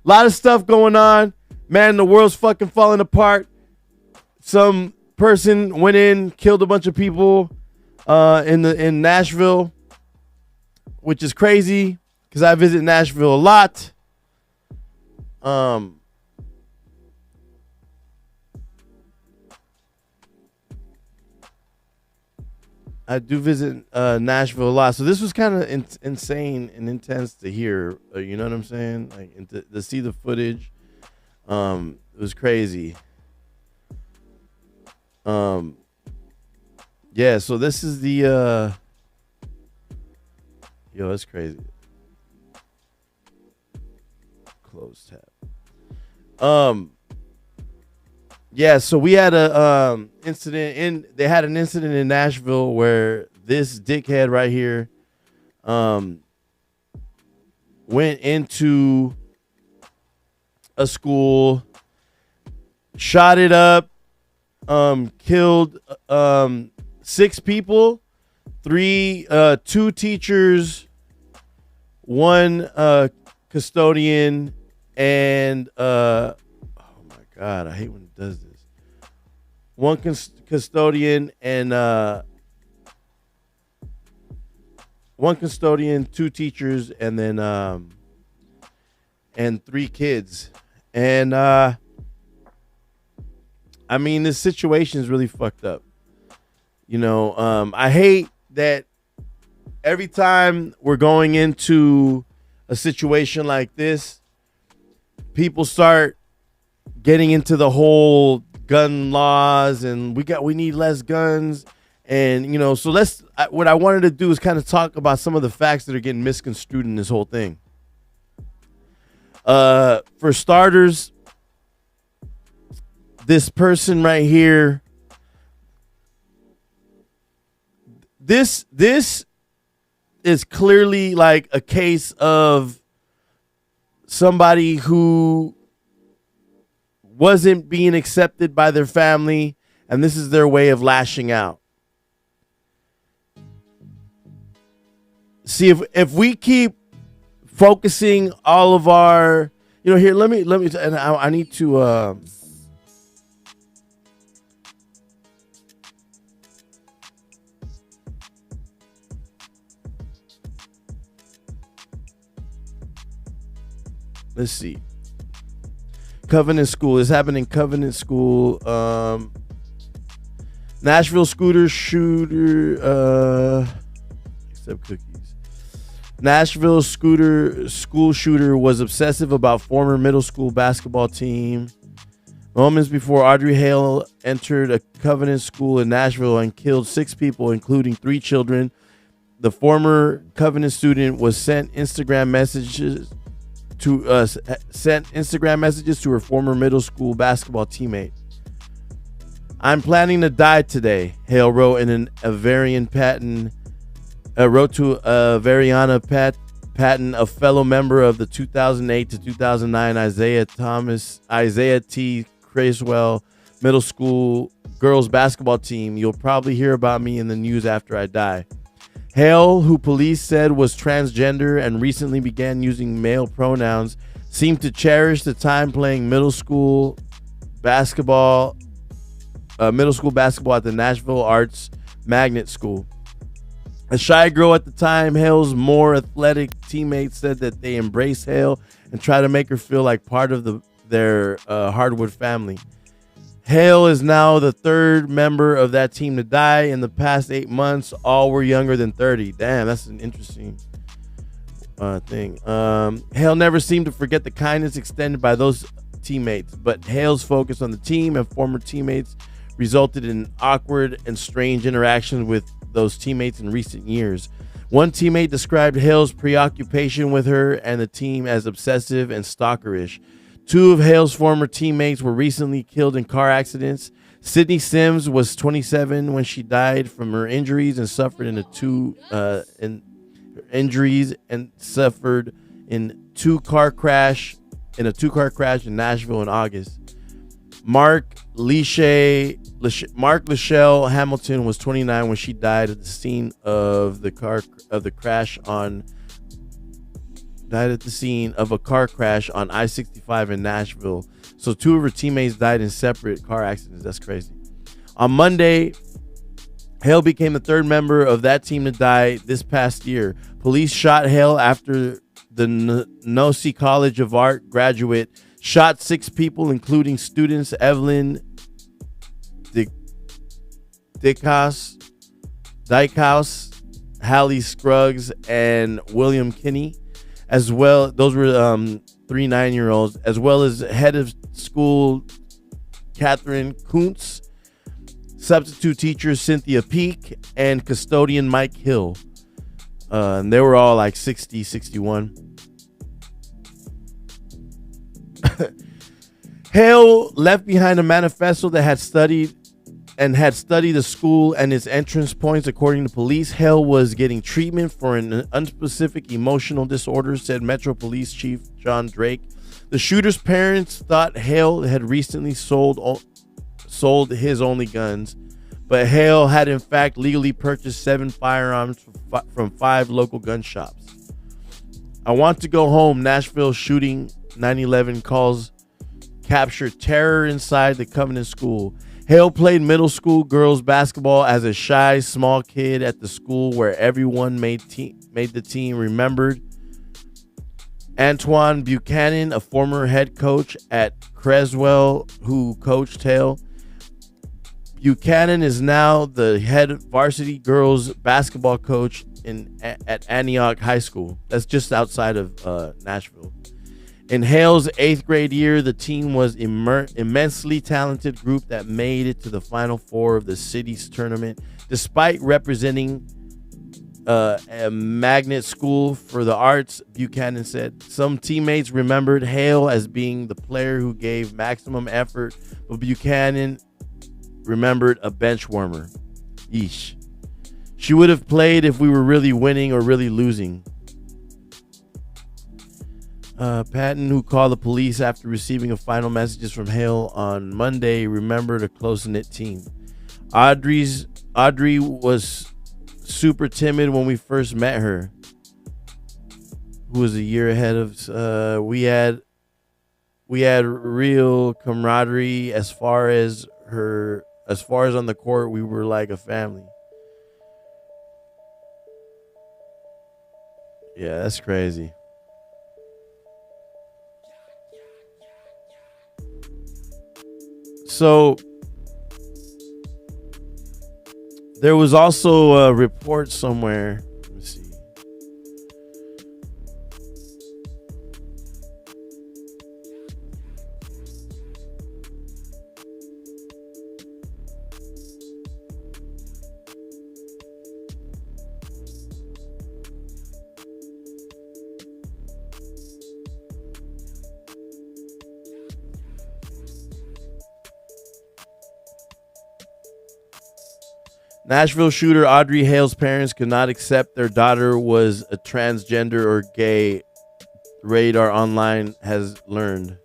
A lot of stuff going on. Man, the world's fucking falling apart. Some person went in, killed a bunch of people in Nashville, which is crazy because I visit Nashville a lot. I do visit Nashville a lot, so this was kind of insane and intense to hear. You know what I'm saying? Like, and to see the footage, it was crazy. Yeah. So this is the yo, that's crazy. Close tab. Yeah, so we had a they had an incident in Nashville where this dickhead right here went into a school, shot it up, killed 6 people, 2 teachers, 1 custodian, and oh my god, I hate when it does this. 1 custodian and 1 custodian, 2 teachers, and then and 3 kids. And I mean, this situation is really fucked up. You know, I hate that every time we're going into a situation like this, people start getting into the whole gun laws and we need less guns. And, you know, so what I wanted to do is kind of talk about some of the facts that are getting misconstrued in this whole thing. For starters, this person right here, this is clearly like a case of somebody who wasn't being accepted by their family, and this is their way of lashing out. See, if we keep focusing all of our, you know, here, let me, and I need to, let's see. Covenant School. This happened in Covenant School. Nashville shooter, except cookies. Nashville school shooter was obsessive about former middle school basketball team. Moments before Audrey Hale entered a Covenant School in Nashville and killed 6 people, including 3 children, the former Covenant student was sent Instagram messages to her former middle school basketball teammate. I'm planning to die today, Hale wrote in a Varian Patton. Wrote to Variana Patton, a fellow member of the 2008 to 2009 Isaiah T. Criswell Middle School girls basketball team. You'll probably hear about me in the news after I die. Hale, who police said was transgender and recently began using male pronouns, seemed to cherish the time playing middle school basketball at the Nashville Arts Magnet School. A shy girl at the time, Hale's more athletic teammates said that they embraced Hale and try to make her feel like part of their hardwood family. Hale is now the 3rd member of that team to die. In the past 8 months, all were younger than 30. Damn, that's an interesting thing. Hale never seemed to forget the kindness extended by those teammates, but Hale's focus on the team and former teammates resulted in awkward and strange interactions with those teammates in recent years. One teammate described Hale's preoccupation with her and the team as obsessive and stalkerish. 2 of Hale's former teammates were recently killed in car accidents. Sydney Sims was 27 when she died from her injuries and suffered in a two-car crash in Nashville in August. Mark Lachelle Hamilton was 29 when she died at the scene of the crash on died at the scene of a car crash on I-65 in Nashville. So 2 of her teammates died in separate car accidents. That's crazy. On Monday, Hale became the 3rd member of that team to die this past year. Police shot Hale after the Nosy College of Art graduate shot 6 people, including students Evelyn Dykhouse, Hallie Scruggs, and William Kinney, as well. Those were 3 9-year-olds, as well as head of school Catherine Kuntz, substitute teacher Cynthia Peak, and custodian Mike Hill. And they were all like 60, 61. Hale left behind a manifesto that had studied the school and its entrance points. According to police, Hale was getting treatment for an unspecific emotional disorder, said Metro Police Chief John Drake. The shooter's parents thought Hale had recently sold his only guns, but Hale had in fact legally purchased 7 firearms from 5 local gun shops. I want to go home. Nashville shooting 9/11 calls captured terror inside the Covenant School. Hale played middle school girls basketball as a shy, small kid at the school where everyone made the team. Remembered Antoine Buchanan, a former head coach at Creswell, who coached Hale. Buchanan is now the head varsity girls basketball coach at Antioch High School. That's just outside of Nashville. In Hale's 8th grade year, the team was immensely talented group that made it to the Final Four of the city's tournament. Despite representing a magnet school for the arts, Buchanan said. Some teammates remembered Hale as being the player who gave maximum effort, but Buchanan remembered a bench warmer. Yeesh. She would have played if we were really winning or really losing. Patton, who called the police after receiving a final messages from Hale on Monday, remembered a close-knit team. Audrey was super timid when we first met her, who was a year ahead of we had real camaraderie as far as on the court. We were like a family. Yeah, that's crazy. So there was also a report somewhere. Let me see. Nashville shooter Audrey Hale's parents could not accept their daughter was a transgender or gay, Radar Online has learned.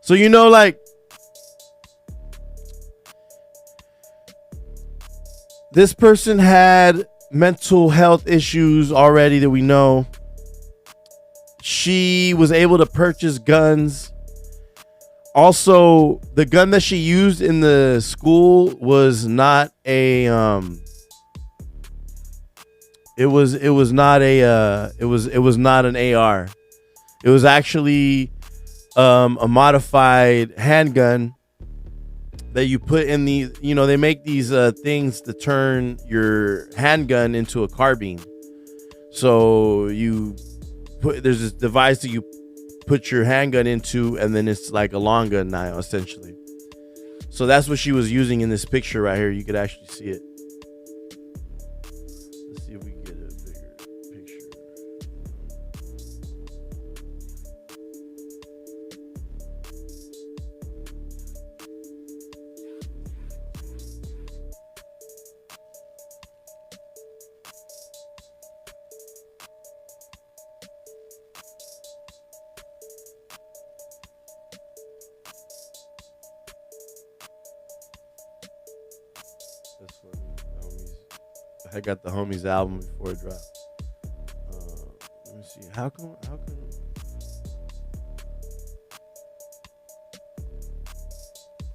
So, like, this person had mental health issues already that we know. She was able to purchase guns. Also, the gun that she used in the school was not a it was not an AR. It was actually a modified handgun that you put in the, they make these things to turn your handgun into a carbine. So there's this device that you put your handgun into, and then it's like a long gun now, essentially. So that's what she was using in this picture right here. You could actually see it. Let's see if we can get a bigger picture. That's funny. I got the Homies album before it dropped. Let me see. How come? How come?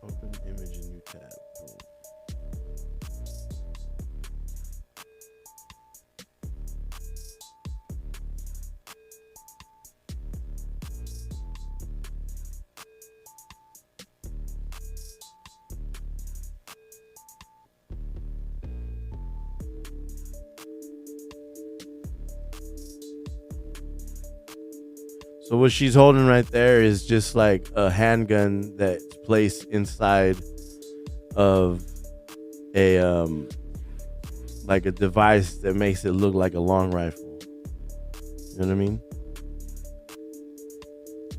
Open image in new tab. Boom. So what she's holding right there is just like a handgun that's placed inside of a like a device that makes it look like a long rifle. You know what I mean?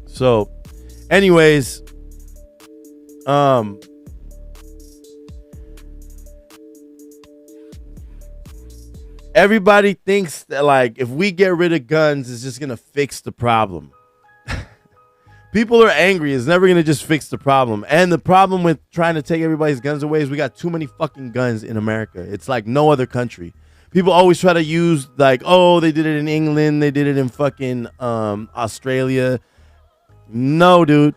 So, anyways, everybody thinks that like if we get rid of guns, it's just gonna fix the problem. People are angry. It's never going to just fix the problem. And the problem with trying to take everybody's guns away is we got too many fucking guns in America. It's like no other country. People always try to use like, oh, they did it in England. They did it in fucking Australia. No, dude.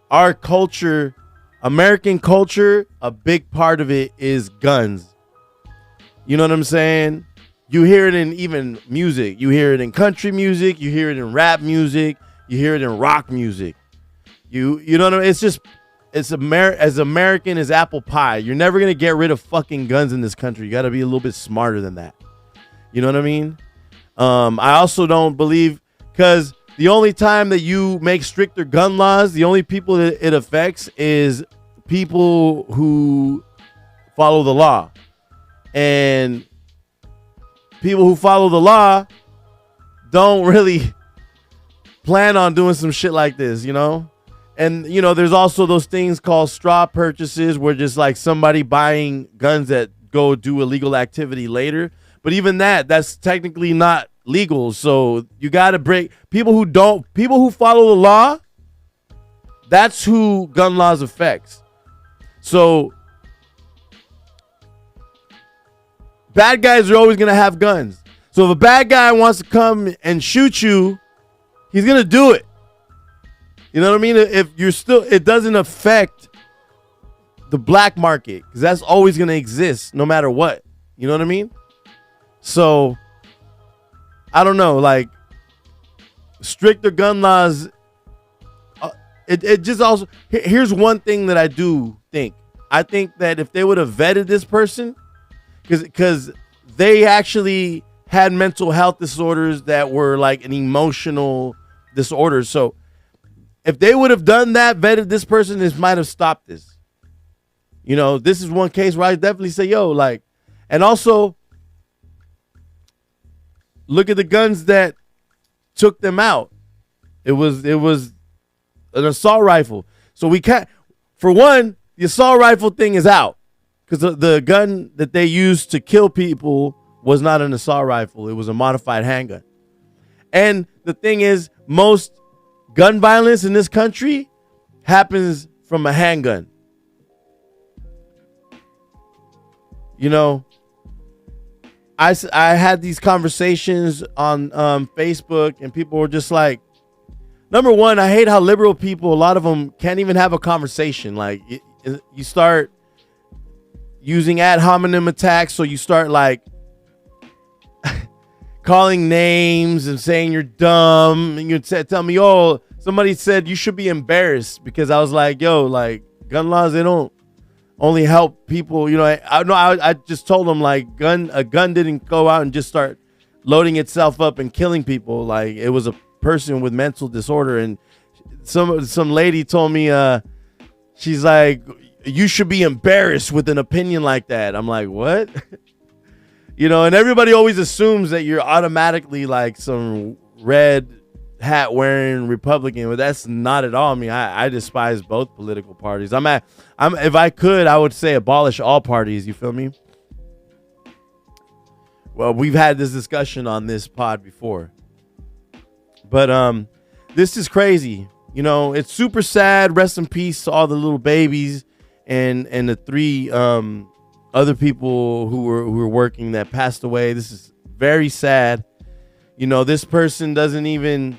Our culture, American culture, a big part of it is guns. You know what I'm saying? You hear it in even music. You hear it in country music. You hear it in rap music. You hear it in rock music. You know what I mean? It's just, it's as American as apple pie. You're never going to get rid of fucking guns in this country. You got to be a little bit smarter than that. You know what I mean? I also don't believe, because the only time that you make stricter gun laws, the only people that it affects is people who follow the law. And people who follow the law don't really plan on doing some shit like this, you know? And, you know, there's also those things called straw purchases where just like somebody buying guns that go do illegal activity later. But even that's technically not legal. So you got to break people who follow the law. That's who gun laws affects. So bad guys are always going to have guns. So if a bad guy wants to come and shoot you, he's going to do it. You know what I mean? If you're still, it doesn't affect the black market because that's always going to exist no matter what. You know what I mean? So I don't know, like stricter gun laws. It just also, here's one thing that I do think. I think that if they would have vetted this person, because they actually had mental health disorders that were like an emotional disorder. So if they would have done that, vetted this person, this might have stopped this. You know, this is one case where I definitely say, yo, like, and also look at the guns that took them out. It was an assault rifle. So we can't, for one, the assault rifle thing is out because the gun that they used to kill people was not an assault rifle. It was a modified handgun. And the thing is, most gun violence in this country happens from a handgun. You know, I had these conversations on Facebook and people were just like, number one, I hate how liberal people, a lot of them can't even have a conversation. Like you start using ad hominem attacks. So you start like calling names and saying you're dumb. And you tell me, oh, somebody said you should be embarrassed because I was like, yo, like gun laws, they don't only help people. You know, I just told them like a gun didn't go out and just start loading itself up and killing people. Like it was a person with mental disorder. And some lady told me, she's like, you should be embarrassed with an opinion like that. I'm like, what? You know, and everybody always assumes that you're automatically like some red hat wearing Republican, but that's not at all. I mean, I despise both political parties. If I could, I would say abolish all parties. You feel me? Well, we've had this discussion on this pod before, but this is crazy. You know, it's super sad. Rest in peace to all the little babies and the three other people who were working that passed away. This is very sad. This person doesn't even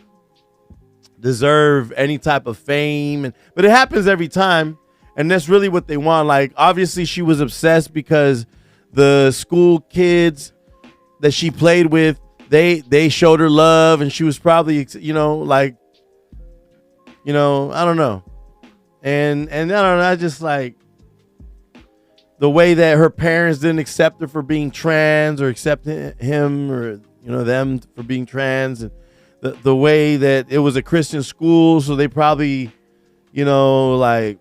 deserve any type of fame, but it happens every time, and that's really what they want. Like, obviously she was obsessed because the school kids that she played with, they showed her love, and she was probably I don't know, and I don't know, I just like the way that her parents didn't accept her for being trans, or accept him, or them for being trans, and the way that it was a Christian school, so they probably, like,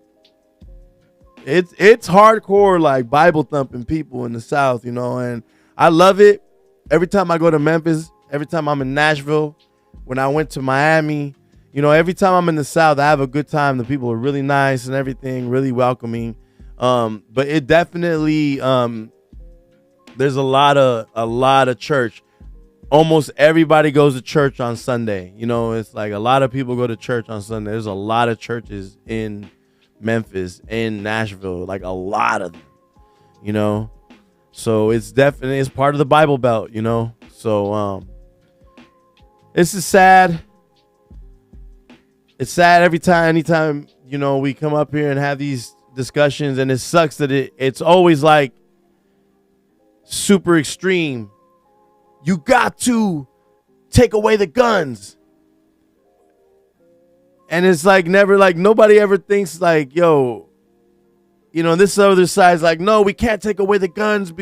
it's hardcore, like, Bible thumping people in the South, and I love it. Every time I go to Memphis, every time I'm in Nashville, when I went to Miami, every time I'm in the South, I have a good time. The people are really nice and everything, really welcoming. But it definitely, there's a lot of church. Almost everybody goes to church on Sunday. It's like a lot of people go to church on Sunday. There's a lot of churches in Memphis, in Nashville, like a lot of them, So it's part of the Bible Belt, So this is sad. It's sad anytime, we come up here and have these discussions, and it sucks that it's always like super extreme. You got to take away the guns. And it's like never, like, nobody ever thinks like, yo, this other side's like, no, we can't take away the guns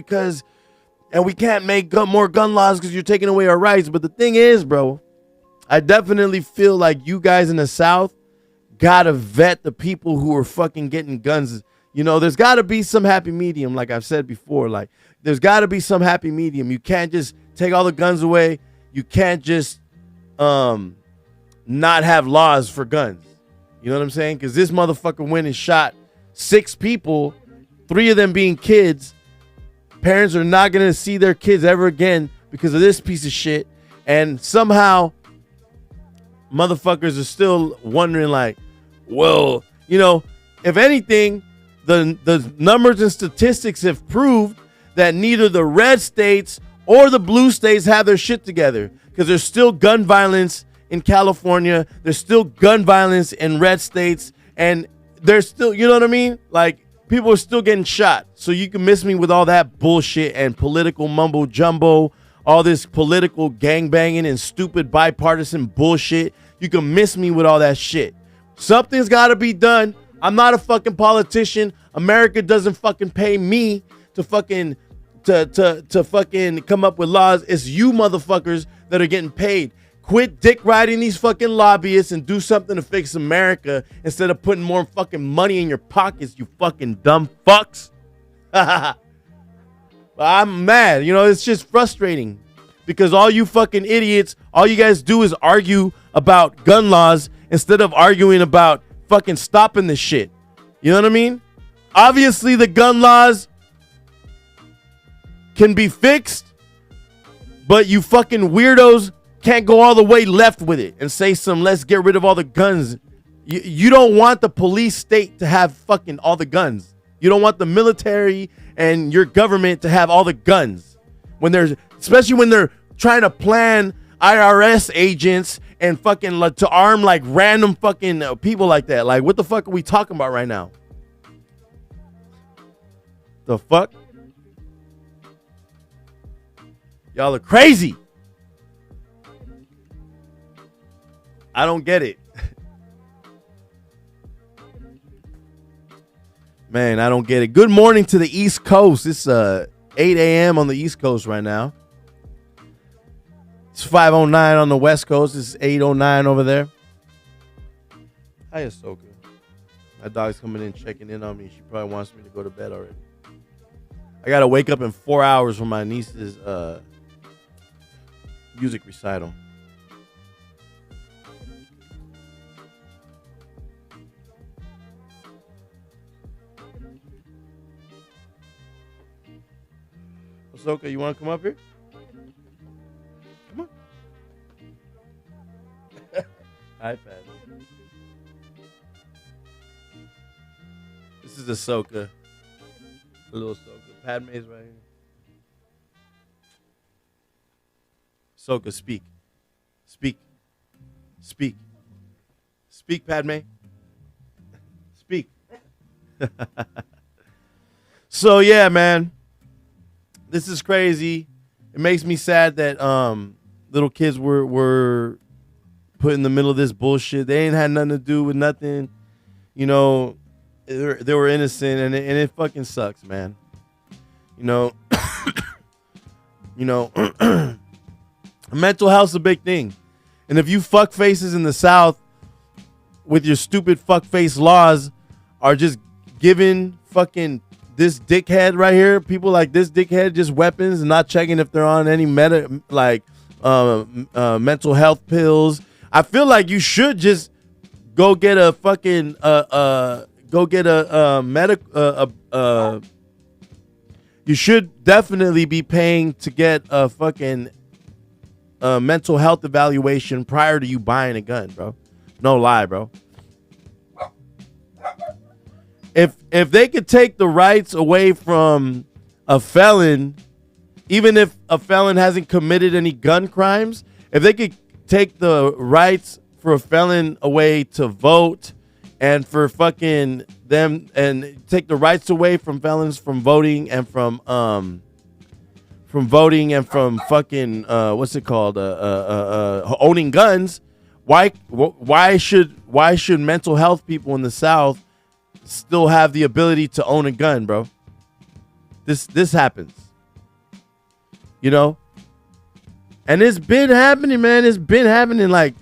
and we can't make more gun laws because you're taking away our rights. But the thing is, bro, I definitely feel like you guys in the South gotta vet the people who are fucking getting guns. There's gotta be some happy medium, like I've said before. Like, there's gotta be some happy medium. You can't just take all the guns away. You can't just not have laws for guns. You know what I'm saying? Because this motherfucker went and shot 6 people, 3 of them being kids. Parents are not going to see their kids ever again because of this piece of shit. And somehow motherfuckers are still wondering, like, well, if anything, the numbers and statistics have proved that neither the red states or the blue states have their shit together, because there's still gun violence in California. There's still gun violence in red states, and there's still, you know what I mean? Like, people are still getting shot. So you can miss me with all that bullshit and political mumbo jumbo, all this political gangbanging and stupid bipartisan bullshit. You can miss me with all that shit. Something's got to be done. I'm not a fucking politician. America doesn't fucking pay me to fucking to fucking come up with laws. It's you motherfuckers that are getting paid. Quit dick riding these fucking lobbyists and do something to fix America instead of putting more fucking money in your pockets, you fucking dumb fucks. I'm mad. It's just frustrating because all you fucking idiots, all you guys do is argue about gun laws instead of arguing about fucking stopping this shit. You know what I mean? Obviously, the gun laws can be fixed, but you fucking weirdos can't go all the way left with it and say let's get rid of all the guns. You don't want the police state to have fucking all the guns. You don't want the military and your government to have all the guns. Especially when they're trying to plan IRS agents and fucking to arm like random fucking people like that. Like, what the fuck are we talking about right now? The fuck? Y'all are crazy. I don't get it. Man, I don't get it. Good morning to the East Coast. It's 8 a.m. on the East Coast right now. It's 5:09 on the West Coast. It's 8:09 over there. Hi, Ahsoka. My dog's coming in, checking in on me. She probably wants me to go to bed already. I got to wake up in 4 hours for my niece's music recital. Ahsoka, you want to come up here? Come on. iPad. This is Ahsoka. A little Ahsoka. Padme's right here. Ahsoka, speak. Speak. Speak. Speak, Padme. Speak. So yeah, man. This is crazy. It makes me sad that little kids were put in the middle of this bullshit. They ain't had nothing to do with nothing. You know, they were innocent, and it fucking sucks, man. You know, mental health's a big thing. And if you fuck faces in the South with your stupid fuck face laws are just giving fucking this dickhead right here, people like this dickhead, just weapons and not checking if they're on any mental health pills. I feel like you should just go get a fucking you should definitely be paying to get a fucking mental health evaluation prior to you buying a gun, bro. No lie, bro. If they could take the rights away from a felon, even if a felon hasn't committed any gun crimes, if they could take the rights for a felon away to vote and for fucking them, and take the rights away from felons from voting and from fucking what's it called owning guns, why should mental health people in the South still have the ability to own a gun, bro? This happens, you know, and it's been happening, man. It's been happening. Like,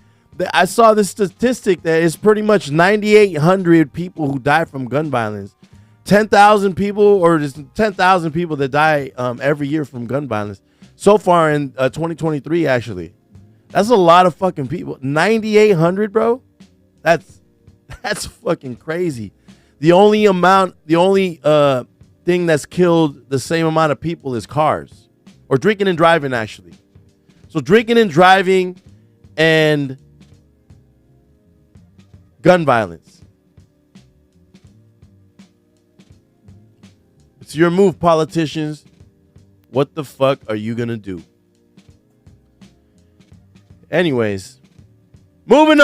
I saw this statistic that it's pretty much 9,800 people who die from gun violence. 10,000 people, or just 10,000 people that die every year from gun violence so far in 2023. Actually, that's a lot of fucking people. 9,800, bro. That's fucking crazy. The only thing that's killed the same amount of people is cars, or drinking and driving, actually. So drinking and driving and gun violence. It's your move, politicians. What the fuck are you gonna do? Anyways, moving on.